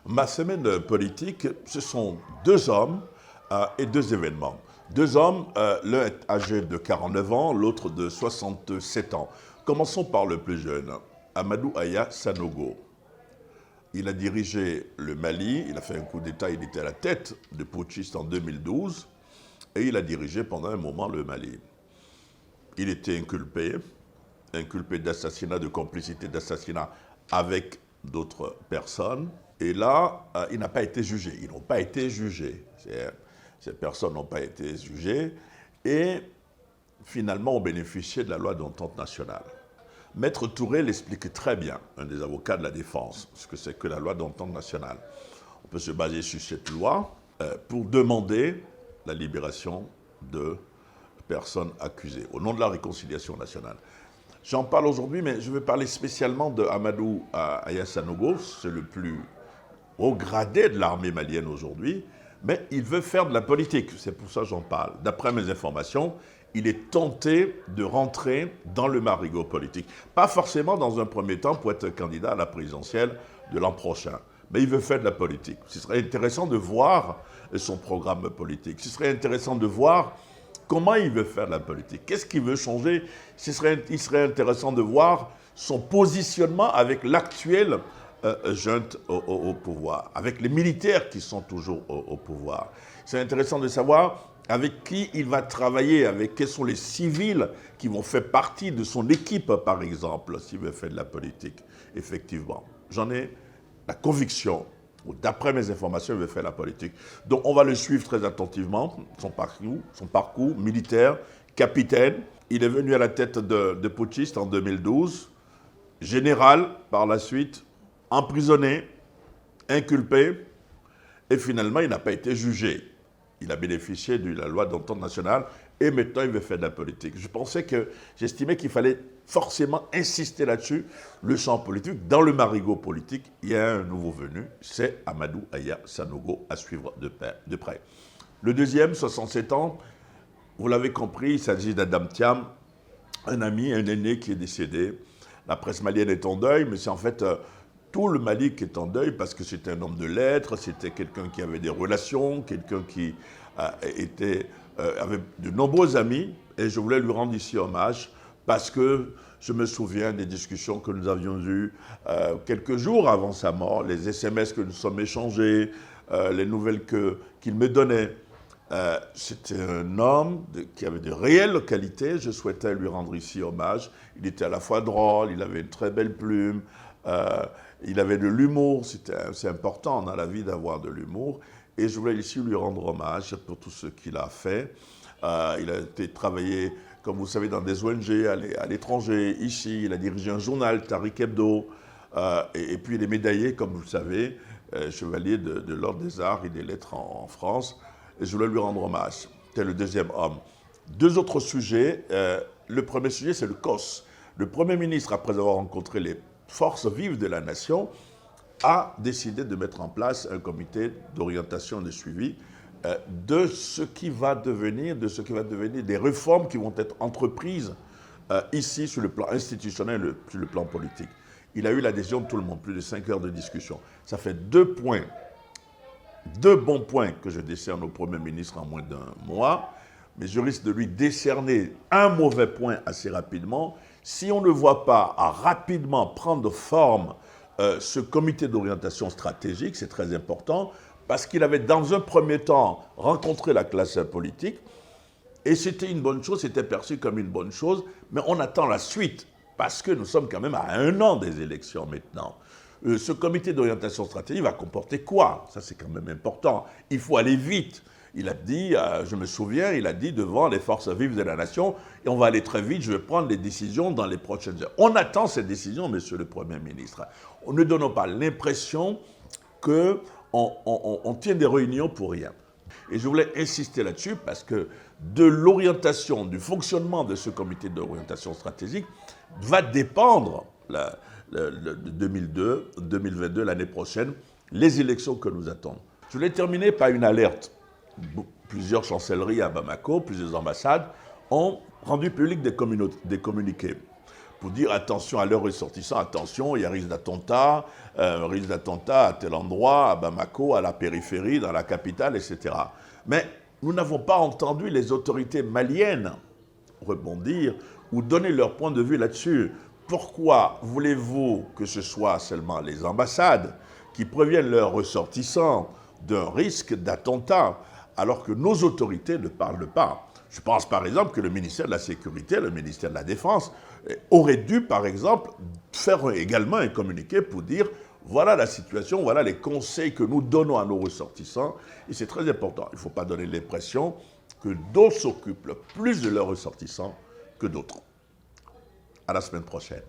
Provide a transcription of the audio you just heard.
Ma semaine politique, ce sont deux hommes et deux événements. Deux hommes, l'un est âgé de 49 ans, l'autre de 67 ans. Commençons par le plus jeune, Amadou Aya Sanogo. Il a dirigé le Mali, il a fait un coup d'État, il était à la tête de putschistes en 2012 et il a dirigé pendant un moment le Mali. Il était inculpé d'assassinat, de complicité d'assassinat avec d'autres personnes. Et là, il n'a pas été jugé. Ils n'ont pas été jugés. Ces personnes n'ont pas été jugées et finalement ont bénéficié de la loi d'entente nationale. Maître Touré l'explique très bien, un des avocats de la défense, ce que c'est que la loi d'entente nationale. On peut se baser sur cette loi pour demander la libération de personnes accusées au nom de la réconciliation nationale. J'en parle aujourd'hui, mais je vais parler spécialement de Amadou Aya Sanogo, c'est le plus haut gradé de l'armée malienne aujourd'hui, mais il veut faire de la politique, c'est pour ça que j'en parle. D'après mes informations, il est tenté de rentrer dans le marigot politique. Pas forcément dans un premier temps pour être candidat à la présidentielle de l'an prochain, mais il veut faire de la politique. Ce serait intéressant de voir son programme politique, ce serait intéressant de voir comment il veut faire de la politique, qu'est-ce qu'il veut changer. Il serait intéressant de voir son positionnement avec l'actuelle junte au pouvoir, avec les militaires qui sont toujours au pouvoir. C'est intéressant de savoir avec qui il va travailler, avec quels sont les civils qui vont faire partie de son équipe, par exemple, s'il veut faire de la politique, effectivement. J'en ai la conviction, ou d'après mes informations, il veut faire la politique. Donc on va le suivre très attentivement, son parcours militaire, capitaine. Il est venu à la tête de putschistes en 2012, général par la suite, emprisonné, inculpé, et finalement il n'a pas été jugé. Il a bénéficié de la loi d'entente nationale et maintenant il veut faire de la politique. J'estimais qu'il fallait forcément insister là-dessus, le champ politique. Dans le marigot politique, il y a un nouveau venu, c'est Amadou Aya Sanogo, à suivre de près. Le deuxième, 67 ans, vous l'avez compris, il s'agit d'Adam Thiam, un ami, un aîné qui est décédé. La presse malienne est en deuil, mais c'est en fait tout le Mali qui est en deuil parce que c'était un homme de lettres, c'était quelqu'un qui avait des relations, quelqu'un qui avait de nombreux amis, et je voulais lui rendre ici hommage parce que je me souviens des discussions que nous avions eues quelques jours avant sa mort, les SMS que nous sommes échangés, les nouvelles qu'il me donnait. C'était un homme qui avait de réelles qualités, je souhaitais lui rendre ici hommage. Il était à la fois drôle, il avait une très belle plume, il avait de l'humour, c'est important dans la vie d'avoir de l'humour. Et je voulais ici lui rendre hommage pour tout ce qu'il a fait. Il a été travaillé, comme vous savez, dans des ONG à l'étranger. Ici, il a dirigé un journal, Tariq Hebdo. Et puis il est médaillé, comme vous le savez, chevalier de l'Ordre des Arts et des Lettres en France. Et je voulais lui rendre hommage. C'était le deuxième homme. Deux autres sujets. Le premier sujet, c'est le COS. Le Premier ministre, après avoir rencontré les forces vives de la nation, a décidé de mettre en place un comité d'orientation et de suivi de ce qui va devenir des réformes qui vont être entreprises ici sur le plan institutionnel et sur le plan politique. Il a eu l'adhésion de tout le monde, plus de 5 heures de discussion. Ça fait deux bons points que je décerne au Premier ministre en moins d'un mois, mais je risque de lui décerner un mauvais point assez rapidement si on ne voit pas rapidement prendre forme ce comité d'orientation stratégique. C'est très important, parce qu'il avait dans un premier temps rencontré la classe politique, et c'était une bonne chose, c'était perçu comme une bonne chose, mais on attend la suite, parce que nous sommes quand même à 1 an des élections maintenant. Ce comité d'orientation stratégique va comporter quoi? Ça, c'est quand même important. Il faut aller vite. Il a dit, je me souviens, il a dit devant les forces vives de la nation, et on va aller très vite, je vais prendre les décisions dans les prochaines heures. On attend ces décisions, monsieur le Premier ministre. Ne donnons pas l'impression qu'on tient des réunions pour rien. Et je voulais insister là-dessus parce que de l'orientation, du fonctionnement de ce comité d'orientation stratégique va dépendre 2022, l'année prochaine, les élections que nous attendons. Je voulais terminer par une alerte. Plusieurs chancelleries à Bamako, plusieurs ambassades ont rendu public des communiqués pour dire attention à leurs ressortissants, attention, il y a risque d'attentat à tel endroit, à Bamako, à la périphérie, dans la capitale, etc. Mais nous n'avons pas entendu les autorités maliennes rebondir ou donner leur point de vue là-dessus. Pourquoi voulez-vous que ce soit seulement les ambassades qui préviennent leurs ressortissants d'un risque d'attentat, alors que nos autorités ne parlent pas? Je pense par exemple que le ministère de la Sécurité, le ministère de la Défense, aurait dû par exemple faire également un communiqué pour dire voilà la situation, voilà les conseils que nous donnons à nos ressortissants. Et c'est très important. Il ne faut pas donner l'impression que d'autres s'occupent plus de leurs ressortissants que d'autres. À la semaine prochaine.